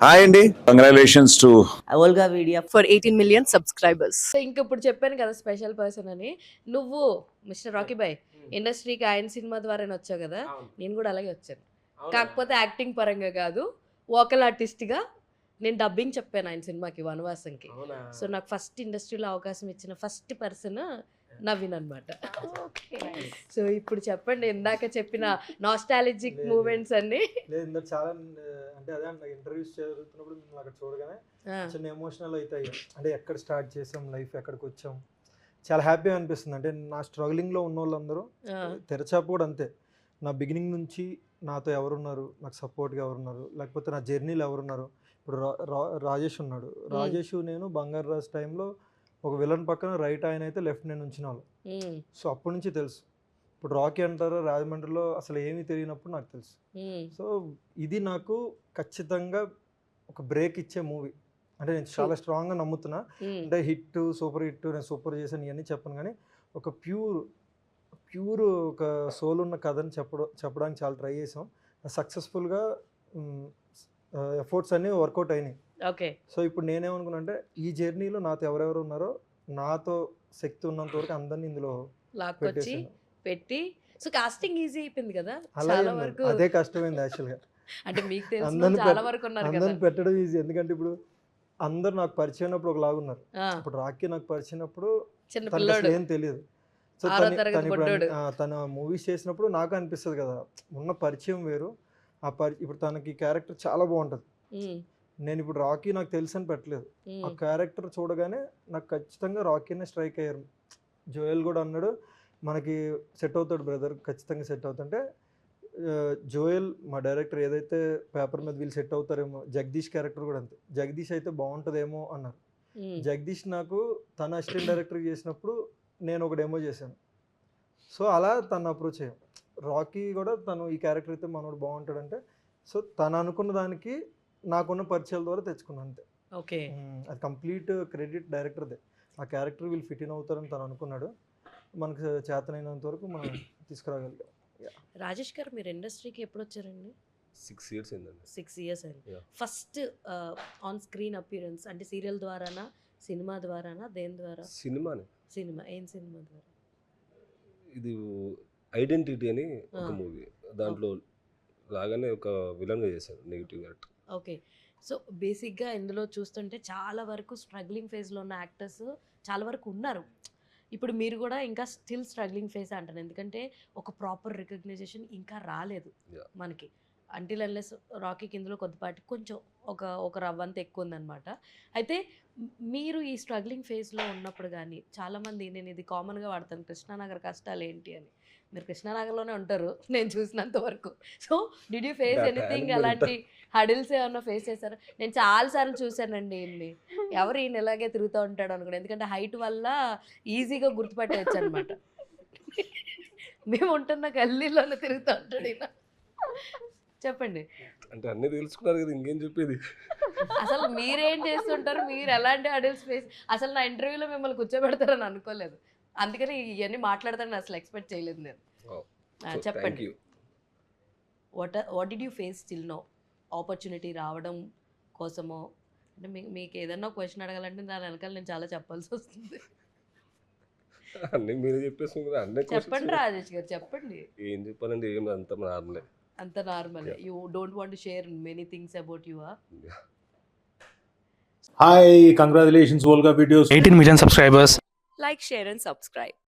Hi అండి, congratulations to Olga Media for 18 million subscribers. So ఇంక ఇప్పుడు చెప్పాను కదా స్పెషల్ పర్సన్ అని. నువ్వు మిస్టర్ రాకీ బాయ్ ఇండస్ట్రీకి ఆయన సినిమా ద్వారానే వచ్చావు కదా, నేను కూడా అలాగే వచ్చాను. కాకపోతే యాక్టింగ్ పరంగా కాదు, వోకల్ ఆర్టిస్ట్గా నేను డబ్బింగ్ చెప్పాను ఆయన సినిమాకి, వనవాసంకి. సో నాకు ఫస్ట్ ఇండస్ట్రీలో అవకాశం ఇచ్చిన ఫస్ట్ పర్సన్ నవీన్ అనమాట. సో ఇప్పుడు చెప్పండి, ఇందాక చెప్పిన నాస్టాలజిక్ మూమెంట్స్ అన్ని. లేదు ఇందాక చాలా అంటే అదే నాకు ఇంటర్వ్యూస్ చదువుతున్నప్పుడు మిమ్మల్ని అక్కడ చూడగానే చిన్న ఎమోషనల్ అవుతాయి. అంటే ఎక్కడ స్టార్ట్ చేసాం లైఫ్, ఎక్కడికి వచ్చాం, చాలా హ్యాపీగా అనిపిస్తుంది. అంటే నా స్ట్రగులింగ్లో ఉన్న వాళ్ళందరూ, తెరచాప కూడా అంతే, నా బిగినింగ్ నుంచి నాతో ఎవరున్నారు, నాకు సపోర్ట్గా ఎవరున్నారు, లేకపోతే నా జర్నీలో ఎవరున్నారు. ఇప్పుడు రాజేష్ ఉన్నాడు, రాజేష్ నేను బంగారు రాజు టైంలో ఒక విలన్ పక్కన రైట్ ఆయన అయితే లెఫ్ట్ నేను ఉంచిన వాళ్ళు. సో అప్పటి నుంచి తెలుసు. ఇప్పుడు రాకీ అంటారు రాజమండ్రిలో అసలు ఏమీ తెలియనప్పుడు నాకు తెలుసు. సో ఇది నాకు ఖచ్చితంగా ఒక బ్రేక్ ఇచ్చే మూవీ. అంటే నేను చాలా స్ట్రాంగ్గా నమ్ముతున్నా. అంటే హిట్ సూపర్ హిట్ నేను సూపర్ చేశాను ఇవన్నీ చెప్పను, కానీ ఒక ప్యూర్ ఒక సోల్ ఉన్న కథని చెప్పడానికి చాలా ట్రై చేసాం. సక్సెస్ఫుల్గా ఎఫర్ట్స్ అన్నీ వర్కౌట్ అయినాయి. ఓకే. సో ఇప్పుడు నేనేమనుకున్నా అంటే ఈ జర్నీలో నాతో ఎవరెవరు ఉన్నారో, నాతో శక్తి ఉన్నంత వరకు అందరినీ ఇందులో లాక్కొచ్చి పెట్టి. సో కాస్టింగ్ ఈజీ అయిపోయింది కదా అలా చాలా వరకు. అదే కష్టమైంది యాక్చువల్గా. అంటే మీకు తెలుసు చాలా వరకు ఉన్నారు కదా. అందరిని పెట్టడం ఈజీ, ఎందుకంటే ఇప్పుడు అందరు నాకు పరిచయం అయినప్పుడు ఒకలాగా ఉన్నారు. ఇప్పుడు రాకీ నాకు పరిచయనప్పుడు ఏం తెలియదు. సో తన మూవీస్ చేసినప్పుడు నాకు అనిపిస్తుంది కదా, ఉన్న పరిచయం వేరు. ఇప్పుడు తనకి క్యారెక్టర్ చాలా బాగుంటుంది. నేను ఇప్పుడు రాకీ నాకు తెలుసు అని పెట్టలేదు, ఆ క్యారెక్టర్ చూడగానే నాకు ఖచ్చితంగా రాకీనే స్ట్రైక్ అయ్యారు. జోయల్ కూడా అన్నాడు మనకి సెట్ అవుతాడు బ్రదర్, ఖచ్చితంగా సెట్ అవుతుంటే జోయల్ మా డైరెక్టర్ ఏదైతే పేపర్ మీద వీళ్ళు సెట్ అవుతారేమో, జగదీష్ క్యారెక్టర్ కూడా అంతే, జగదీష్ అయితే బాగుంటుందేమో అన్నారు. జగదీష్ నాకు తన అసిస్టెంట్ డైరెక్టర్ చేసినప్పుడు నేను ఒక డెమో చేశాను. సో అలా తను అప్రోచ్ అయ్యాం. రాకీ కూడా తను ఈ క్యారెక్టర్ అయితే మనోడు బాగుంటాడంటే, సో తను అనుకున్న దానికి నాకున్న పరిచయాల ద్వారా తెచ్చుకున్నాను అంతే. ఓకే. అది కంప్లీట్ క్రెడిట్ డైరెక్టర్దే. ఆ క్యారెక్టర్ వీళ్ళు ఫిట్ ఇన్ అవుతారని తను అనుకున్నాడు. మనకు చేతనైనంత వరకు మనం తీసుకురాగలిగాం. రాజేష్ గారు మీరు ఇండస్ట్రీకి ఎప్పుడు వచ్చారండి? 6 years అయిందండి. 6 years అయింది. ఫస్ట్ ఆన్ స్క్రీన్ అపియరెన్స్ అంటే సీరియల్ ద్వారానా, సినిమా ద్వారానా, దేని ద్వారా? సినిమానే. సినిమా. ఏం సినిమా ద్వారా? ఇది ఐడెంటిటీ అని ఒక మూవీ, దాంట్లో లాగానే ఒక విలన్గా చేశాను, నెగిటివ్ క్యారెక్టర్. ఓకే. సో బేసిక్గా ఇందులో చూస్తుంటే చాలా వరకు స్ట్రగ్లింగ్ ఫేజ్లో ఉన్న యాక్టర్స్ చాలా వరకు ఉన్నారు. ఇప్పుడు మీరు కూడా ఇంకా స్టిల్ స్ట్రగ్లింగ్ ఫేజ్ అంటాను, ఎందుకంటే ఒక ప్రాపర్ రికగ్నైజేషన్ ఇంకా రాలేదు మనకి. అంటిల్ అన్లెస్ రాకీకి ఇందులో కొద్దిపాటి కొంచెం ఒక రవ్వంత ఎక్కువ ఉందన్నమాట. అయితే మీరు ఈ స్ట్రగ్లింగ్ ఫేజ్లో ఉన్నప్పుడు కానీ చాలామంది, నేను ఇది కామన్గా వాడతాను, కృష్ణానగర్ కష్టాలు ఏంటి అని. మీరు కృష్ణానగర్లోనే ఉంటారు నేను చూసినంత వరకు. So did you face anything, అలాంటి హడిల్స్ ఏమన్నా ఫేస్ చేశారు? నేను చాలాసార్లు చూశానండి ఈయన్ని, ఎవరు ఈయన ఇలాగే తిరుగుతూ ఉంటాడు అనుకోండి, ఎందుకంటే హైట్ వల్ల ఈజీగా గుర్తుపట్టవచ్చు అనమాట. మేము ఉంటున్న గల్లీలోనే తిరుగుతూ ఉంటాడు ఈయన. చెప్పండి. అంటే అన్నీ తెలుసుకున్నారు కదా, ఇంకేం చెప్పేది. అసలు మీరేం చేస్తుంటారు, మీరు ఎలాంటి హడిల్స్ ఫేస్, అసలు నా ఇంటర్వ్యూలో మిమ్మల్ని కూర్చోబెడతారని అనుకోలేదు, అందుకని ఇవన్నీ మాట్లాడతారని అసలు ఎక్స్పెక్ట్ చేయలేదు నేను. చెప్పండి, what did you face still no? Opportunity రావడం కోసమో, అంటే మీకు ఏదన్నా క్వశ్చన్ అడగాలంటే దాని వెనకాల నేను చాలా చెప్పాల్సి వస్తుంది. అన్నీ మీరు చెప్పేసి కదా, అన్నీ చెప్పండి రాజేష్ గారు, చెప్పండి. ఏం చెప్పాలంటే ఏం అంత నార్మలే. అంత normal. You don't want to share many things about you? Hi, congratulations Olga Videos, 18 million subscribers. Like, share and subscribe.